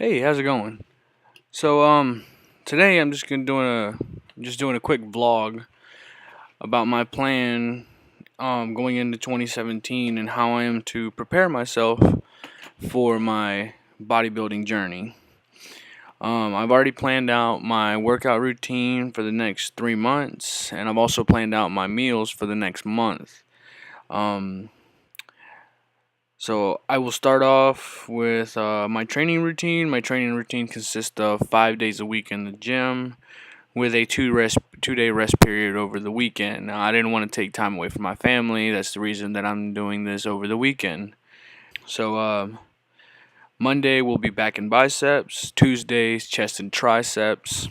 Hey, how's it going? So today I'm just doing a quick vlog about my plan going into 2017 and how I am to prepare myself for my bodybuilding journey. I've already planned out my workout routine for the next 3 months, and I've also planned out my meals for the next month. Um, So I will start off with my training routine. My training routine consists of 5 days a week in the gym with a 2 day rest period over the weekend. Now, I didn't want to take time away from my family. That's the reason that I'm doing this over the weekend. So Monday we'll be back in biceps. Tuesdays chest and triceps.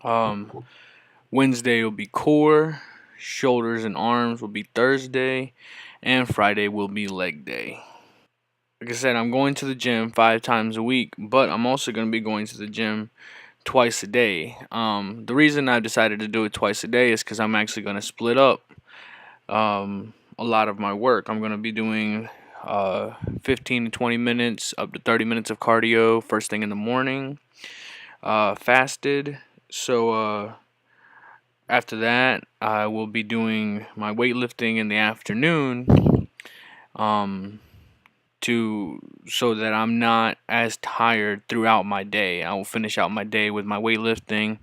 Um, Wednesday will be core. Shoulders and arms will be Thursday, and Friday will be leg day. Like I said, I'm going to the gym 5 times a week, but I'm also going to be going to the gym twice a day. The reason I decided to do it twice a day is because I'm actually going to split up a lot of my work. I'm going to be doing 15 to 20 minutes, up to 30 minutes of cardio first thing in the morning, fasted. So after that, I will be doing my weightlifting in the afternoon. Um, to so that I'm not as tired throughout my day. I will finish out my day with my weightlifting,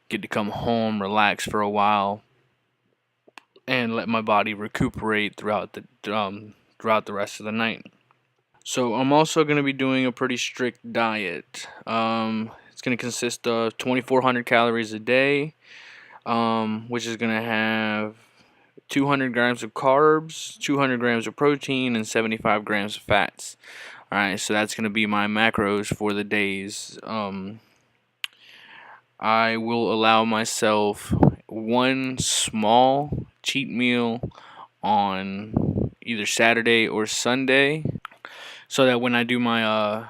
get to come home, relax for a while, and let my body recuperate throughout the rest of the night. So I'm also going to be doing a pretty strict diet. It's going to consist of 2,400 calories a day, which is going to have 200 grams of carbs, 200 grams of protein, and 75 grams of fats. Alright, so that's going to be my macros for the days. I will allow myself one small cheat meal on either Saturday or Sunday, so that when I do my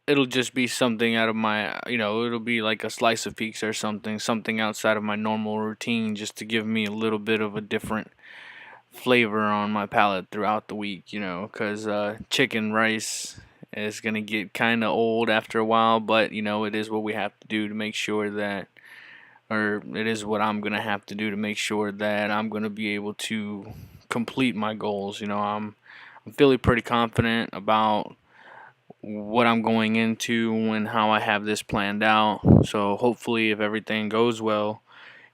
it'll just be something out of my, it'll be like a slice of pizza or something outside of my normal routine, just to give me a little bit of a different flavor on my palate throughout the week, because chicken rice is going to get kind of old after a while, but, it is what we have to do to make sure that, or it is what I'm going to have to do to make sure that I'm going to be able to complete my goals. I'm feeling pretty confident about what I'm going into and how I have this planned out. So hopefully, if everything goes well,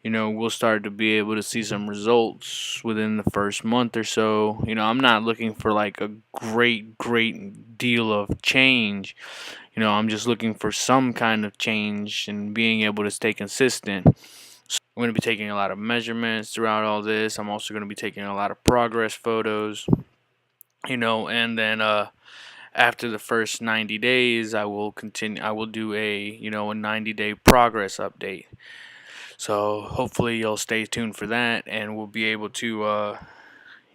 we'll start to be able to see some results within the first month or so. I'm not looking for like a great deal of change. I'm just looking for some kind of change and being able to stay consistent. I'm going to be taking a lot of measurements throughout all this. I'm also going to be taking a lot of progress photos, and then after the first 90 days, I will continue. I will do a 90-day progress update. So hopefully you'll stay tuned for that, and we'll be able to,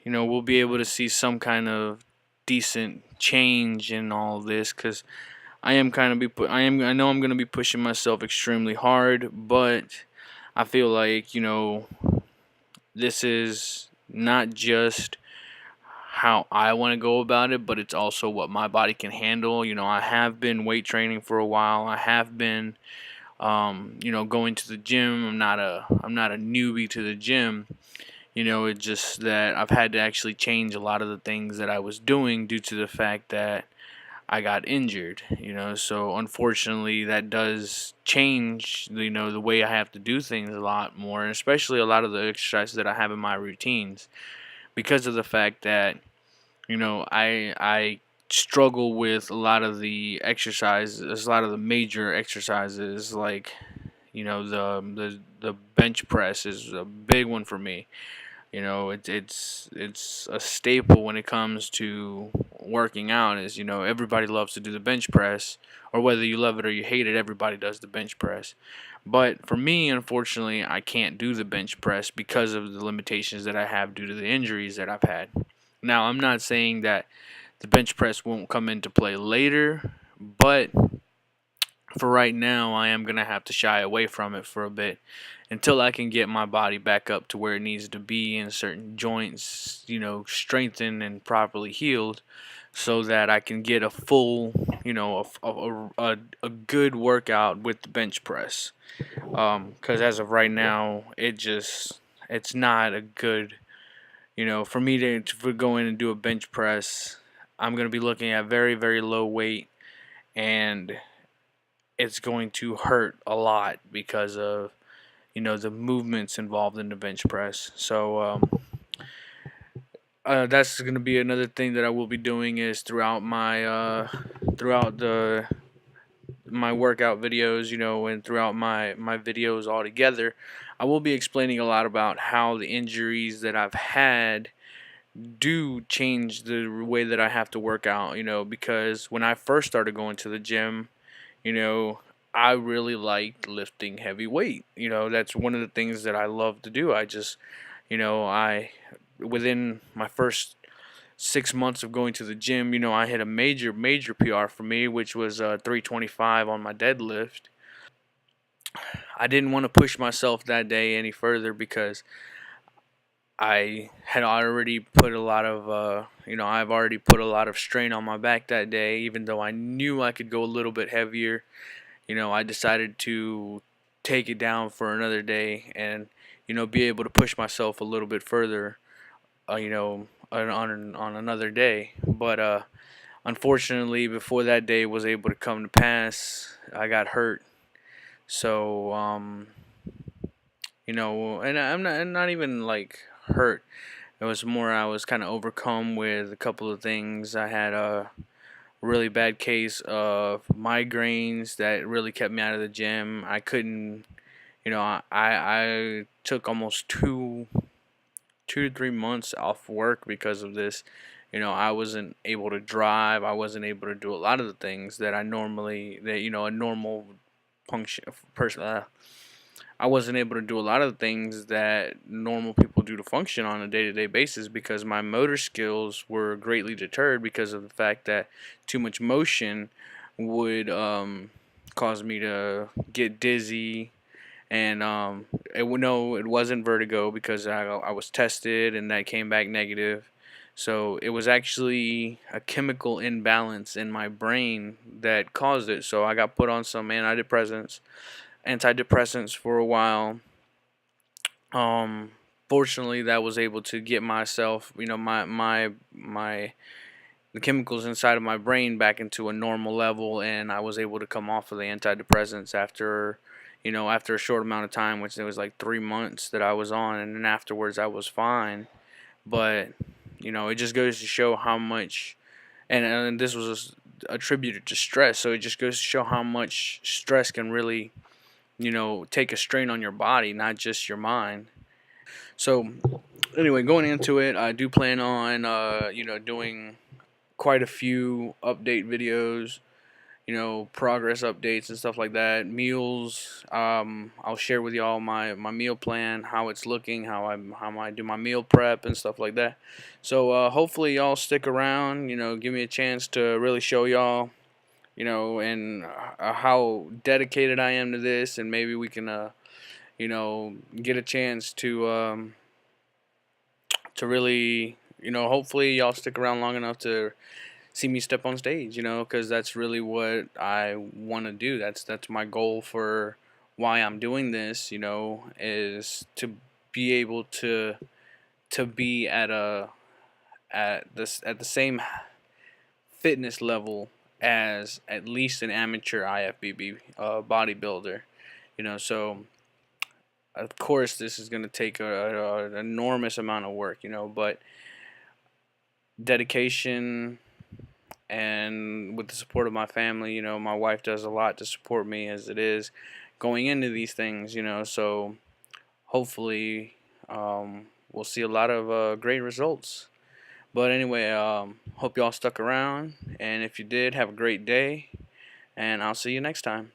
we'll be able to see some kind of decent change in all of this. Because I am kind of I know I'm gonna be pushing myself extremely hard, but I feel like this is not just how I want to go about it, but it's also what my body can handle. I have been weight training for a while. I have been going to the gym. I'm not a newbie to the gym. It's just that I've had to actually change a lot of the things that I was doing due to the fact that I got injured. So unfortunately that does change the way I have to do things a lot more, and especially a lot of the exercises that I have in my routines, because of the fact that I struggle with a lot of the exercises, a lot of the major exercises, like the bench press is a big one for me. It's a staple when it comes to working out. Is everybody loves to do the bench press, or whether you love it or you hate it, everybody does the bench press. But for me, unfortunately, I can't do the bench press because of the limitations that I have due to the injuries that I've had. Now, I'm not saying that the bench press won't come into play later, but for right now, I am going to have to shy away from it for a bit until I can get my body back up to where it needs to be in certain joints, strengthened and properly healed, so that I can get a full, a good workout with the bench press. Because as of right now, it's not a good, for me to go in and do a bench press. I'm going to be looking at very, very low weight, and it's going to hurt a lot because of the movements involved in the bench press. So that's going to be another thing that I will be doing is throughout the my workout videos, and throughout my videos altogether, I will be explaining a lot about how the injuries that I've had do change the way that I have to work out, because when I first started going to the gym, you know, I really liked lifting heavy weight. That's one of the things that I love to do. I within my first 6 months of going to the gym, I hit a major PR for me, which was 325 on my deadlift. I didn't want to push myself that day any further because I had already put a lot of, I've already put a lot of strain on my back that day. Even though I knew I could go a little bit heavier, I decided to take it down for another day and, be able to push myself a little bit further, on another day. But unfortunately, before that day was able to come to pass, I got hurt. So, and I'm not even like hurt. It was more I was kind of overcome with a couple of things. I had a really bad case of migraines that really kept me out of the gym. I couldn't, I took almost 2 to 3 months off work because of this. I wasn't able to drive. I wasn't able to do a lot of the things that a normal function person. I wasn't able to do a lot of the things that normal people do to function on a day-to-day basis because my motor skills were greatly deterred because of the fact that too much motion would cause me to get dizzy. And no, it wasn't vertigo because I was tested and that came back negative. So it was actually a chemical imbalance in my brain that caused it. So I got put on some antidepressants for a while. Um, Fortunately, that was able to get myself, my the chemicals inside of my brain back into a normal level, and I was able to come off of the antidepressants after a short amount of time, which it was like 3 months that I was on, and then afterwards I was fine. But it just goes to show how much, and this was attributed to stress, so it just goes to show how much stress can really take a strain on your body, not just your mind. So anyway, going into it, I do plan on doing quite a few update videos, progress updates and stuff like that. Meals, I'll share with y'all my meal plan, how it's looking, how I do my meal prep and stuff like that. So hopefully y'all stick around, give me a chance to really show y'all, and how dedicated I am to this, and maybe we can get a chance to really, hopefully y'all stick around long enough to see me step on stage, because that's really what I want to do. That's my goal for why I'm doing this, is to be able to be at the same fitness level as at least an amateur IFBB bodybuilder, so of course this is going to take an enormous amount of work, but dedication, and with the support of my family, my wife does a lot to support me as it is going into these things, so hopefully we'll see a lot of great results. But anyway, hope y'all stuck around, and if you did, have a great day, and I'll see you next time.